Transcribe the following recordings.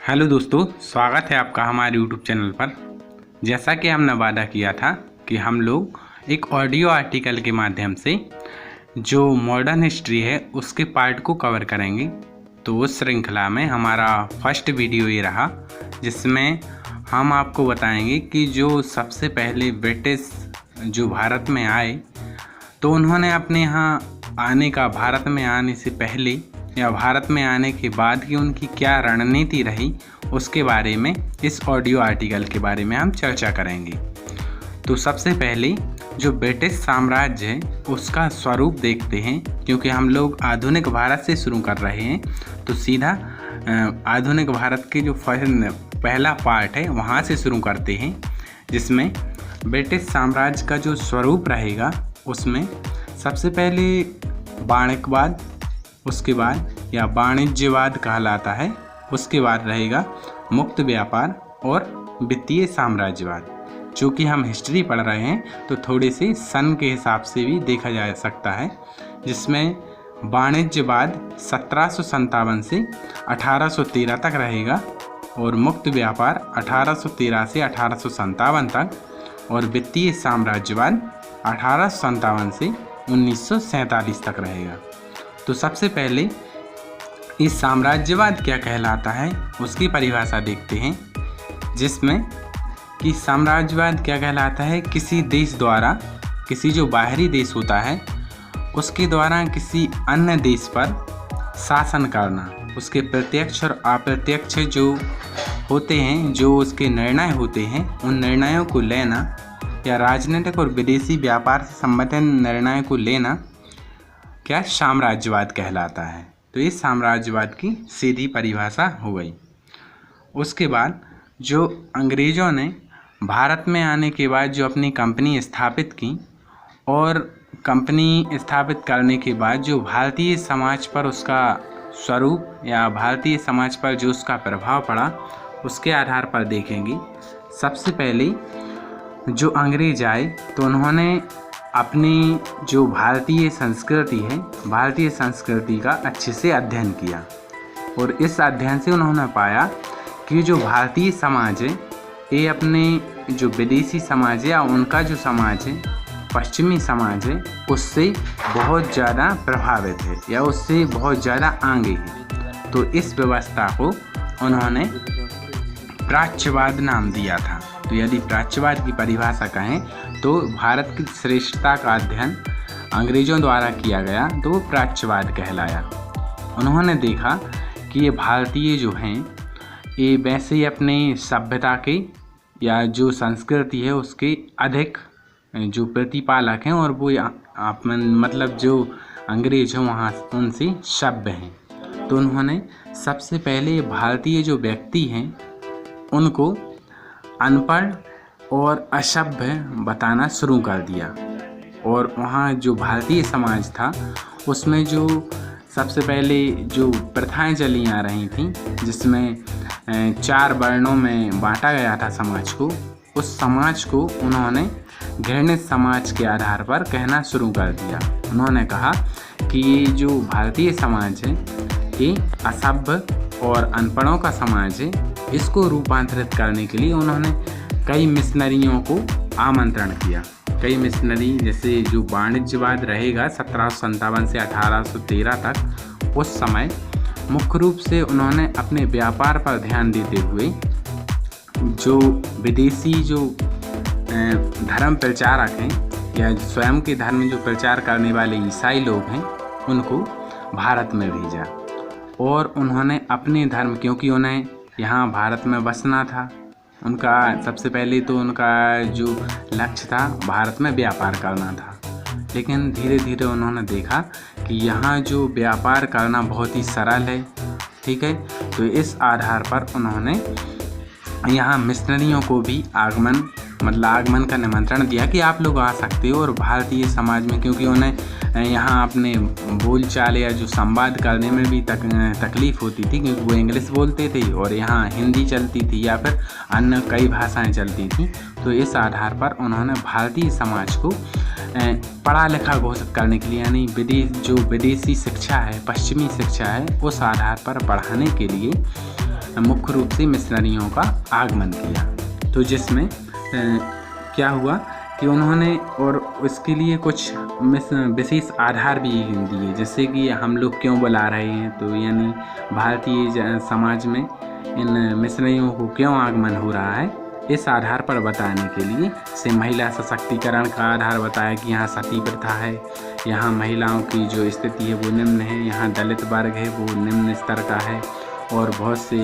Hello दोस्तों, स्वागत है आपका हमारे यूट्यूब चैनल पर। जैसा कि हमने वादा किया था कि हम लोग एक ऑडियो आर्टिकल के माध्यम से जो मॉडर्न हिस्ट्री है उसके पार्ट को कवर करेंगे। तो उस श्रृंखला में हमारा फर्स्ट वीडियो ये रहा, जिसमें हम आपको बताएंगे कि जो सबसे पहले ब्रिटिश जो भारत में आए, तो उन्होंने अपने यहाँ आने का, भारत में आने से पहले या भारत में आने के बाद की उनकी क्या रणनीति रही, उसके बारे में इस ऑडियो आर्टिकल के बारे में हम चर्चा करेंगे। तो सबसे पहले जो ब्रिटिश साम्राज्य है उसका स्वरूप देखते हैं, क्योंकि हम लोग आधुनिक भारत से शुरू कर रहे हैं। तो सीधा आधुनिक भारत के जो पहला पार्ट है वहाँ से शुरू करते हैं, जिसमें ब्रिटिश साम्राज्य का जो स्वरूप रहेगा उसमें सबसे पहले वाणिज्यवाद, उसके बाद या वाणिज्यवाद कहलाता है, उसके बाद रहेगा मुक्त व्यापार और वित्तीय साम्राज्यवाद। चूँकि हम हिस्ट्री पढ़ रहे हैं तो थोड़े से सन के हिसाब से भी देखा जा सकता है, जिसमें वाणिज्यवाद 1757 से 1813 तक रहेगा और मुक्त व्यापार 1813 से 1857 तक, और वित्तीय साम्राज्यवाद 1857 से 1947 तक रहेगा। तो सबसे पहले इस साम्राज्यवाद क्या कहलाता है उसकी परिभाषा देखते हैं, जिसमें कि साम्राज्यवाद क्या कहलाता है, किसी देश द्वारा, किसी जो बाहरी देश होता है उसके द्वारा किसी अन्य देश पर शासन करना, उसके प्रत्यक्ष और अप्रत्यक्ष जो होते हैं, जो उसके निर्णय होते हैं, उन निर्णयों को लेना, या राजनीतिक और विदेशी व्यापार से संबंधित निर्णय को लेना, क्या साम्राज्यवाद कहलाता है। तो इस साम्राज्यवाद की सीधी परिभाषा हो गई। उसके बाद जो अंग्रेज़ों ने भारत में आने के बाद जो अपनी कंपनी स्थापित की, और कंपनी स्थापित करने के बाद जो भारतीय समाज पर उसका स्वरूप या भारतीय समाज पर जो उसका प्रभाव पड़ा, उसके आधार पर देखेंगे। सबसे पहले जो अंग्रेज आए तो उन्होंने अपनी जो भारतीय संस्कृति है, भारतीय संस्कृति का अच्छे से अध्ययन किया, और इस अध्ययन से उन्होंने पाया कि जो भारतीय समाज है ये अपने जो विदेशी समाज है या उनका जो समाज है, पश्चिमी समाज है, उससे बहुत ज़्यादा प्रभावित है या उससे बहुत ज़्यादा आगे है। तो इस व्यवस्था को उन्होंने प्राच्यवाद नाम दिया था। तो यदि प्राच्यवाद की परिभाषा कहें तो भारत की श्रेष्ठता का अध्ययन अंग्रेज़ों द्वारा किया गया, तो वो प्राच्यवाद कहलाया। उन्होंने देखा कि ये भारतीय जो हैं ये वैसे ही अपने सभ्यता के या जो संस्कृति है उसके अधिक जो प्रतिपालक हैं, और वो मतलब जो अंग्रेज हैं वहाँ उनसे सभ्य हैं। तो उन्होंने सबसे पहले भारतीय जो व्यक्ति हैं उनको अनपढ़ और असभ्य बताना शुरू कर दिया, और वहाँ जो भारतीय समाज था उसमें जो सबसे पहले जो प्रथाएं चली आ रही थीं, जिसमें 4 वर्णों में बांटा गया था समाज को, उस समाज को उन्होंने घृणित समाज के आधार पर कहना शुरू कर दिया। उन्होंने कहा कि ये जो भारतीय समाज है ये असभ्य और अनपढ़ों का समाज है। इसको रूपांतरित करने के लिए उन्होंने कई मिशनरियों को आमंत्रण किया। कई मिशनरी, जैसे जो वाणिज्यवाद रहेगा 1757 से 1813 तक, उस समय मुख्य रूप से उन्होंने अपने व्यापार पर ध्यान देते हुए जो विदेशी जो धर्म प्रचारक हैं या स्वयं के धर्म जो प्रचार करने वाले ईसाई लोग हैं उनको भारत में भेजा, और उन्होंने अपने धर्म, क्योंकि उन्हें यहाँ भारत में बसना था, उनका सबसे पहले तो उनका जो लक्ष्य था भारत में व्यापार करना था। लेकिन धीरे धीरे उन्होंने देखा कि यहाँ जो व्यापार करना बहुत ही सरल है, ठीक है। तो इस आधार पर उन्होंने यहाँ मिशनरियों को भी आगमन का निमंत्रण दिया कि आप लोग आ सकते हो, और भारतीय समाज में, क्योंकि उन्हें यहाँ अपने बोलचाल या जो संवाद करने में भी तकलीफ़ होती थी, क्योंकि वो इंग्लिश बोलते थे और यहाँ हिंदी चलती थी या फिर अन्य कई भाषाएं चलती थी। तो इस आधार पर उन्होंने भारतीय समाज को पढ़ा लिखा घोषित करने के लिए, यानी विदेशी शिक्षा है, पश्चिमी शिक्षा है, उस आधार पर बढ़ाने के लिए मुख्य रूप से मिशनरियों का आगमन किया। तो जिसमें क्या हुआ कि उन्होंने और उसके लिए कुछ विशेष आधार भी दिए, जैसे कि हम लोग क्यों बुला रहे हैं, तो यानी भारतीय समाज में इन मिशनरियों को क्यों आगमन हो रहा है, इस आधार पर बताने के लिए से महिला सशक्तिकरण का आधार बताया कि यहाँ सती प्रथा है, यहाँ महिलाओं की जो स्थिति है वो निम्न है, यहाँ दलित वर्ग है वो निम्न स्तर का है, और बहुत से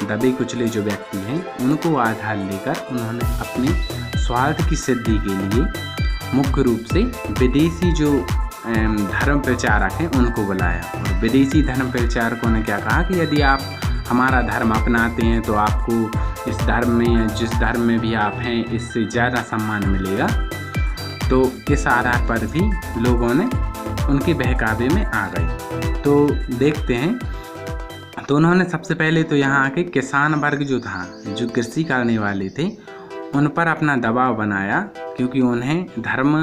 दबे कुचले जो व्यक्ति हैं उनको आधार लेकर उन्होंने अपने स्वार्थ की सिद्धि के लिए मुख्य रूप से विदेशी जो धर्म प्रचारक हैं उनको बुलाया। और विदेशी धर्म प्रचारकों ने क्या कहा कि यदि आप हमारा धर्म अपनाते हैं तो आपको इस धर्म में या जिस धर्म में भी आप हैं इससे ज़्यादा सम्मान मिलेगा। तो इस आधार पर भी लोगों ने उनके बहकावे में आ गए। तो देखते हैं, तो उन्होंने सबसे पहले तो यहाँ आके किसान वर्ग जो था, जो कृषि करने वाले थे, उन पर अपना दबाव बनाया, क्योंकि उन्हें धर्म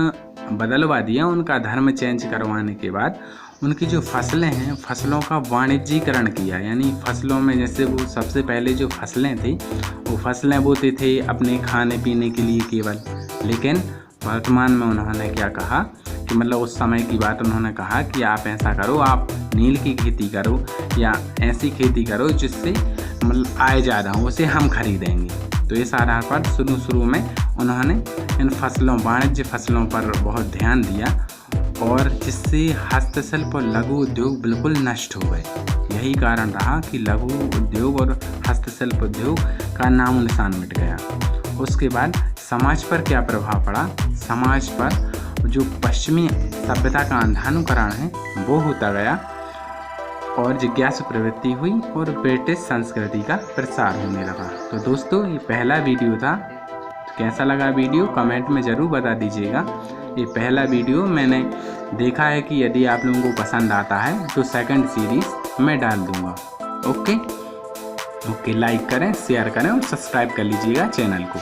बदलवा दिया। उनका धर्म चेंज करवाने के बाद उनकी जो फसलें हैं, फसलों का वाणिज्यीकरण किया, यानी फसलों में जैसे वो सबसे पहले जो फसलें थी वो फसलें बोते थे अपने खाने पीने के लिए केवल, लेकिन वर्तमान में उन्होंने क्या कहा कि मतलब उस समय की बात उन्होंने कहा कि आप ऐसा करो, आप नील की खेती करो या ऐसी खेती करो जिससे मतलब आय ज़्यादा हो, उसे हम खरीदेंगे। तो इस आधार पर शुरू में उन्होंने इन फसलों, वाणिज्य फसलों पर बहुत ध्यान दिया, और जिससे हस्तशिल्प और लघु उद्योग बिल्कुल नष्ट हो गए। यही कारण रहा कि लघु उद्योग और हस्तशिल्प उद्योग का नामो निशान मिट गया। उसके बाद समाज पर क्या प्रभाव पड़ा, समाज पर जो पश्चिमी सभ्यता का अंधानुकरण है वो होता गया, और जिज्ञासु प्रवृत्ति हुई और ब्रिटिश संस्कृति का प्रसार होने लगा। तो दोस्तों, ये पहला वीडियो था। कैसा लगा वीडियो कमेंट में ज़रूर बता दीजिएगा। ये पहला वीडियो मैंने देखा है कि यदि आप लोगों को पसंद आता है तो सेकंड सीरीज़ मैं डाल दूँगा। ओके, लाइक करें, शेयर करें और सब्सक्राइब कर लीजिएगा चैनल को।